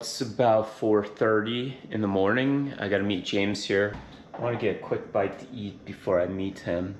It's about 4:30 in the morning. I gotta meet James here. I want to get a quick bite to eat before I meet him.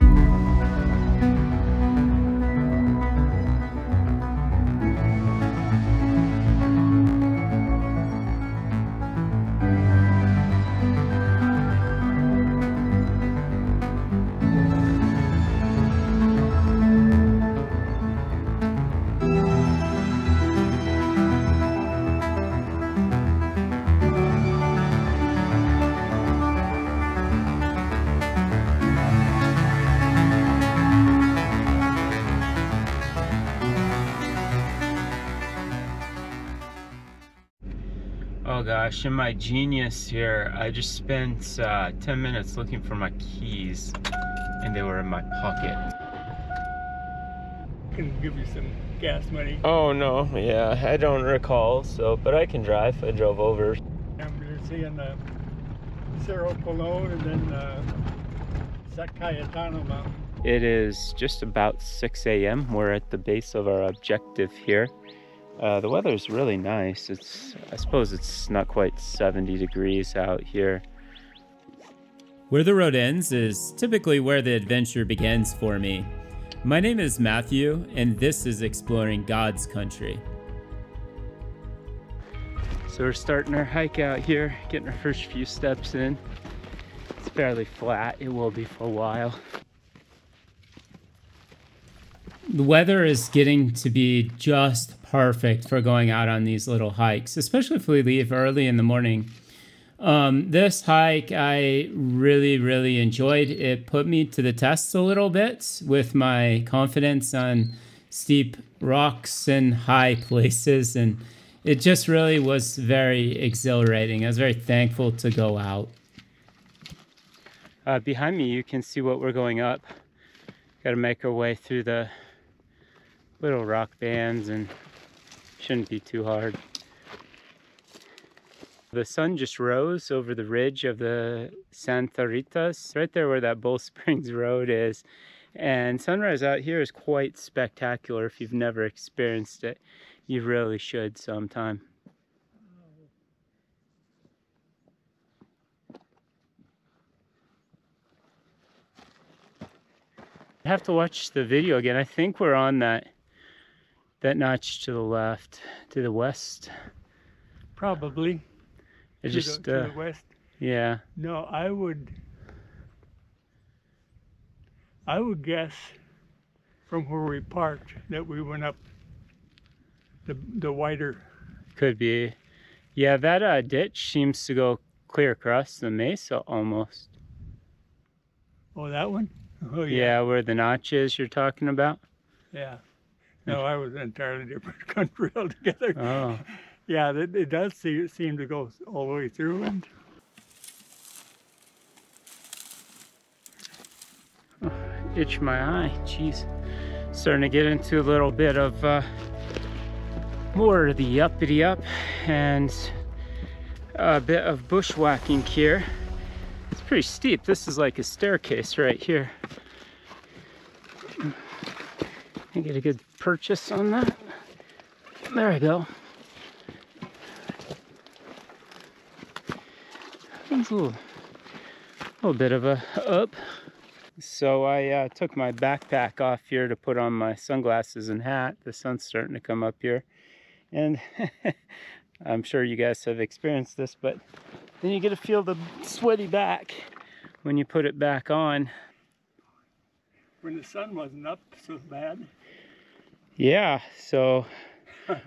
Oh gosh, in my genius here, I just spent 10 minutes looking for my keys and they were in my pocket. Can give you some gas money. Oh no, yeah, I don't recall, but I can drive. I drove over. I'm seeing Cerro Colon and then San Cayetano Mountain. It is just about 6 a.m. We're at the base of our objective here. The weather is really nice. I suppose it's not quite 70 degrees out here. Where the road ends is typically where the adventure begins for me. My name is Matthew, and this is Exploring God's Country. So we're starting our hike out here, getting our first few steps in. It's fairly flat. It will be for a while. The weather is getting to be just perfect for going out on these little hikes, especially if we leave early in the morning. This hike I really enjoyed. It put me to the test a little bit with my confidence on steep rocks and high places, and it just really was very exhilarating. I was very thankful to go out. Behind me you can see what we're going up. Got to make our way through the little rock bands and shouldn't be too hard. The sun just rose over the ridge of the Santa Rita's, right there where that Bull Springs Road is. And sunrise out here is quite spectacular. If you've never experienced it, you really should sometime. I have to watch the video again. I think we're on that notch to the left, to the west. Probably. To the west. Yeah. No, I would guess from where we parked that we went up the wider. Could be. Yeah, that ditch seems to go clear across the mesa almost. Oh, that one? Oh, yeah, where the notch is you're talking about? Yeah. No, I was an entirely different country altogether. Oh. Yeah, it does seem to go all the way through. And oh, itch my eye, jeez. Starting to get into a little bit of more of the uppity up and a bit of bushwhacking here. It's pretty steep. This is like a staircase right here. I get a good purchase on that. There I go. It's a little bit of a up. So I took my backpack off here to put on my sunglasses and hat. The sun's starting to come up here. And I'm sure you guys have experienced this, but then you get to feel the sweaty back when you put it back on. When the sun wasn't up so bad. Yeah, so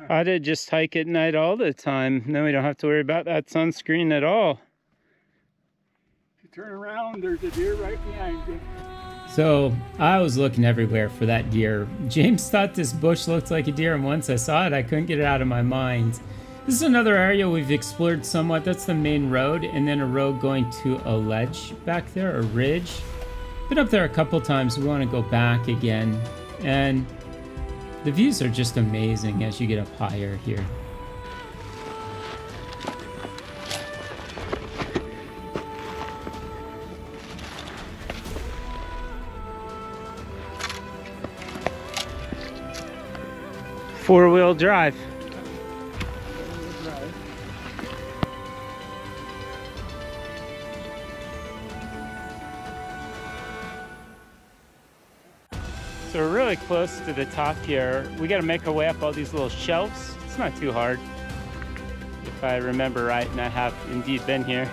I did just hike at night all the time. Then we don't have to worry about that sunscreen at all. If you turn around, there's a deer right behind you. So I was looking everywhere for that deer. James thought this bush looked like a deer, and once I saw it, I couldn't get it out of my mind. This is another area we've explored somewhat. That's the main road, and then a road going to a ledge back there, a ridge. Been up there a couple times. We want to go back again. And the views are just amazing as you get up higher here. Four-wheel drive. So we're really close to the top here. We got to make our way up all these little shelves. It's not too hard, if I remember right, and I have indeed been here.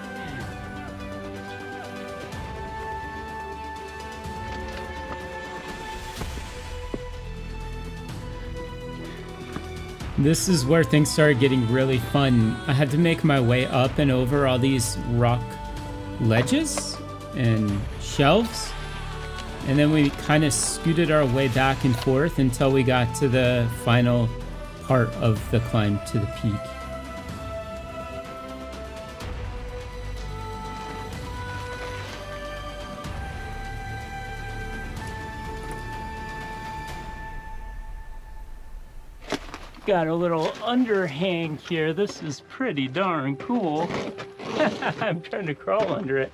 This is where things started getting really fun. I had to make my way up and over all these rock ledges and shelves. And then we kind of scooted our way back and forth until we got to the final part of the climb to the peak. Got a little underhang here. This is pretty darn cool. I'm trying to crawl under it.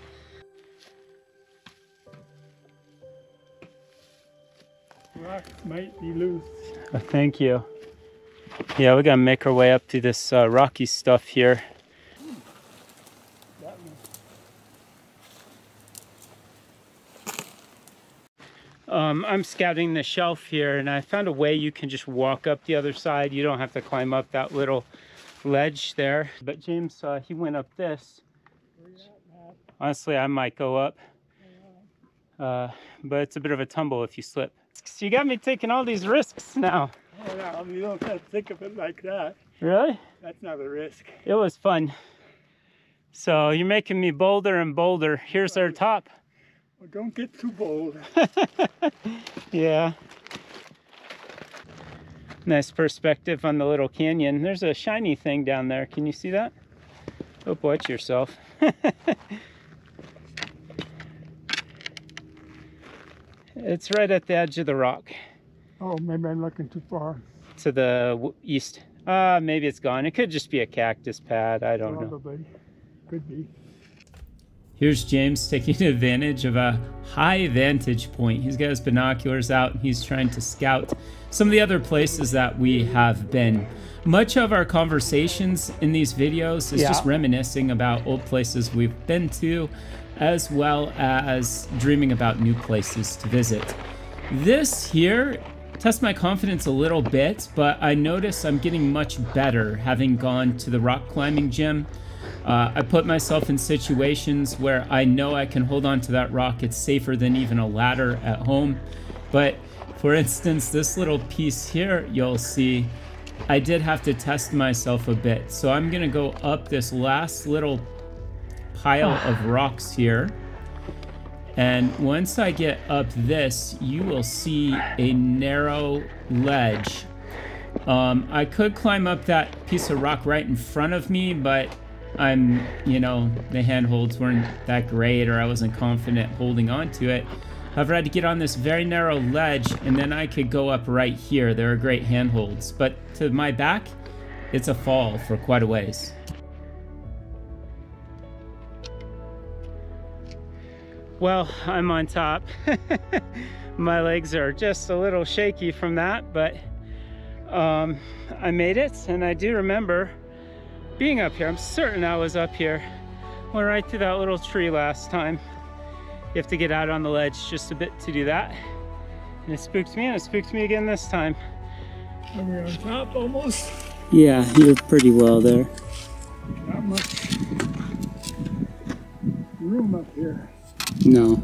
Rock might be loose. Oh, thank you. Yeah, we gotta make our way up to this rocky stuff here. I'm scouting the shelf here, and I found a way you can just walk up the other side. You don't have to climb up that little ledge there. But James, he went up this. Honestly, I might go up. But it's a bit of a tumble if you slip. So you got me taking all these risks now. Oh, no, you don't have to think of it like that. Really? That's not a risk. It was fun. So you're making me bolder and bolder. Here's our top. Well, don't get too bold. Yeah. Nice perspective on the little canyon. There's a shiny thing down there. Can you see that? Oh, watch yourself. It's right at the edge of the rock. Oh, maybe I'm looking too far. To the east. Maybe it's gone. It could just be a cactus pad. I don't know. Probably. Could be. Here's James taking advantage of a high vantage point. He's got his binoculars out and he's trying to scout some of the other places that we have been. Much of our conversations in these videos is just reminiscing about old places we've been to, as well as dreaming about new places to visit. This here tests my confidence a little bit, but I notice I'm getting much better having gone to the rock climbing gym. I put myself in situations where I know I can hold on to that rock. It's safer than even a ladder at home. But for instance, this little piece here, you'll see, I did have to test myself a bit. So I'm gonna go up this last little pile of rocks here. And once I get up this, you will see a narrow ledge. I could climb up that piece of rock right in front of me, but the handholds weren't that great, or I wasn't confident holding on to it. However, I had to get on this very narrow ledge, and then I could go up right here. There are great handholds, but to my back, it's a fall for quite a ways. Well, I'm on top. My legs are just a little shaky from that, but I made it, and I do remember being up here. I'm certain I was up here. Went right through that little tree last time. You have to get out on the ledge just a bit to do that. And it spooked me, and it spooked me again this time. Are we on top almost? Yeah, you're pretty well there. Not much room up here. No.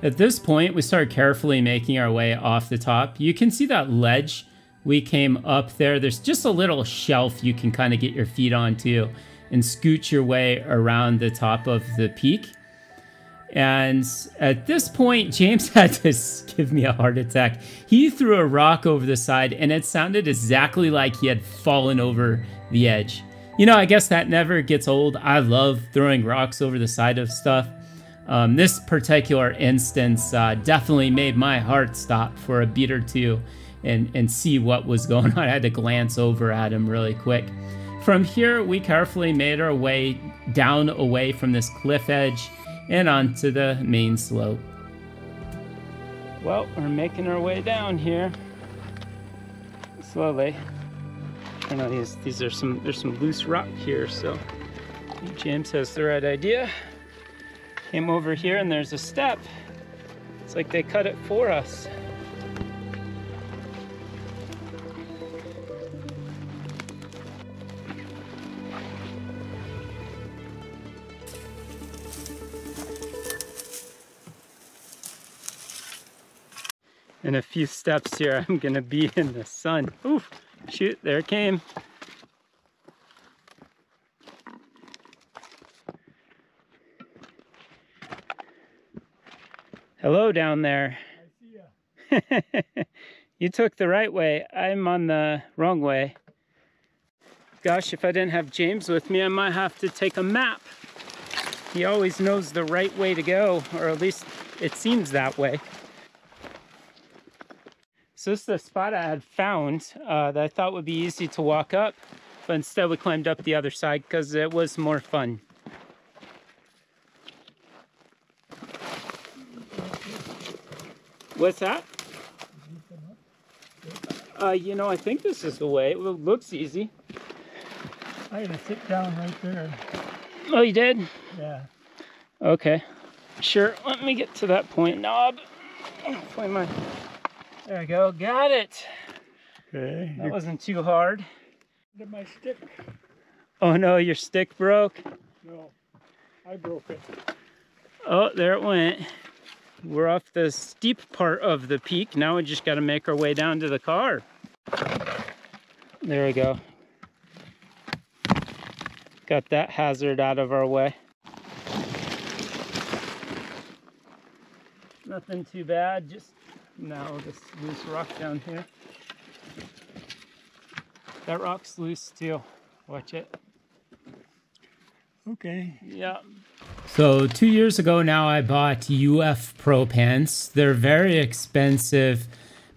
At this point, we start carefully making our way off the top. You can see that ledge we came up there. There's just a little shelf you can kind of get your feet onto and scooch your way around the top of the peak. And at this point, James had to give me a heart attack. He threw a rock over the side, and it sounded exactly like he had fallen over the edge. You know, I guess that never gets old. I love throwing rocks over the side of stuff. This particular instance definitely made my heart stop for a beat or two and see what was going on. I had to glance over at him really quick. From here, we carefully made our way down away from this cliff edge and onto the main slope. Well, we're making our way down here slowly. I know there's some loose rock here, so James has the right idea. Came over here and there's a step. It's like they cut it for us. In a few steps here, I'm gonna be in the sun. Ooh, shoot, there it came. Hello down there. I see ya. You took the right way. I'm on the wrong way. Gosh, if I didn't have James with me, I might have to take a map. He always knows the right way to go, or at least it seems that way. So this is the spot I had found that I thought would be easy to walk up, but instead we climbed up the other side because it was more fun. What's that? You know, I think this is the way. It looks easy. I had to sit down right there. Oh, you did? Yeah. Okay. Sure, let me get to that point knob. Find my... There we go, got it. Okay. That wasn't too hard. Did my stick? Oh no, your stick broke? No, I broke it. Oh, there it went. We're off the steep part of the peak. Now we just got to make our way down to the car. There we go. Got that hazard out of our way. Nothing too bad, just now this loose rock down here. That rock's loose too. Watch it. Okay. Yeah. So 2 years ago now I bought UF Pro pants. They're very expensive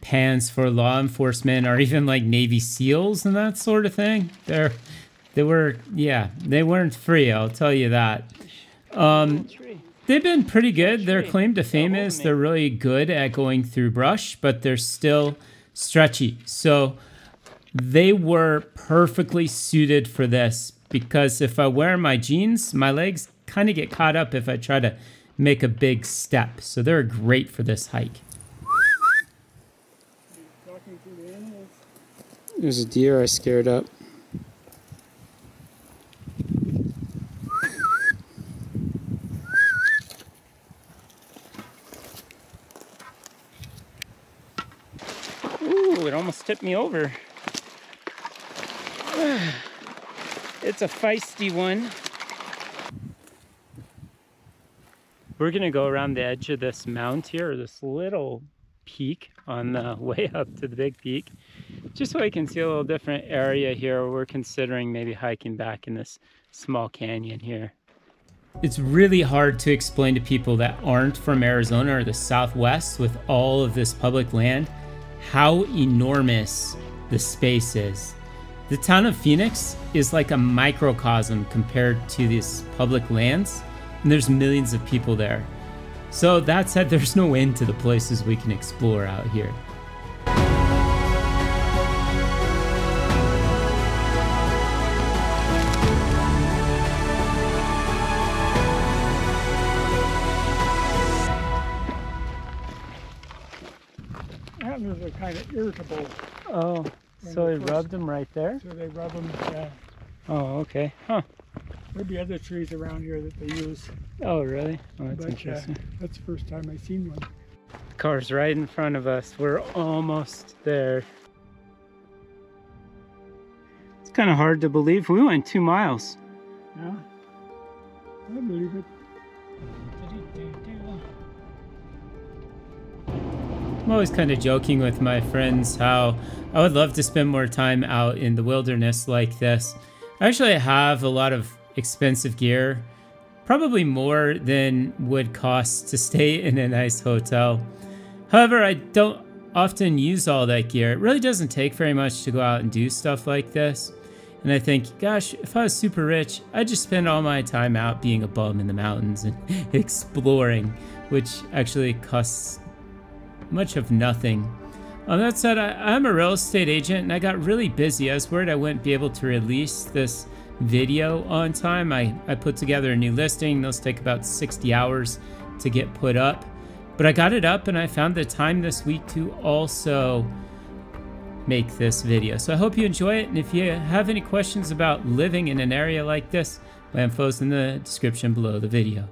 pants for law enforcement or even like Navy SEALs and that sort of thing. They weren't free, I'll tell you that. They've been pretty good. Their claim to fame is they're really good at going through brush, but they're still stretchy. So they were perfectly suited for this because if I wear my jeans, my legs kind of get caught up if I try to make a big step. So they're great for this hike. There's a deer I scared up. Ooh, it almost tipped me over. It's a feisty one. We're gonna go around the edge of this mount here, or this little peak on the way up to the big peak, just so I can see a little different area here. We're considering maybe hiking back in this small canyon here. It's really hard to explain to people that aren't from Arizona or the Southwest with all of this public land how enormous the space is. The town of Phoenix is like a microcosm compared to these public lands, and there's millions of people there. So that said, there's no end to the places we can explore out here. Antlers are kind of irritable. Oh, so they rubbed them right there? So they rub them, yeah. Oh, okay. Huh. There'll be other trees around here that they use. Oh, really? Oh, that's But interesting. that's the first time I've seen one. The car's right in front of us. We're almost there. It's kind of hard to believe. We went 2 miles. Yeah, I believe it. I'm always kind of joking with my friends how I would love to spend more time out in the wilderness like this. I actually have a lot of expensive gear, probably more than would cost to stay in a nice hotel. However, I don't often use all that gear. It really doesn't take very much to go out and do stuff like this. And I think, gosh, if I was super rich, I'd just spend all my time out being a bum in the mountains and exploring, which actually costs much of nothing. That said, I'm a real estate agent and I got really busy. I was worried I wouldn't be able to release this video on time. I put together a new listing. Those take about 60 hours to get put up. But I got it up and I found the time this week to also make this video. So I hope you enjoy it. And if you have any questions about living in an area like this, my info's in the description below the video.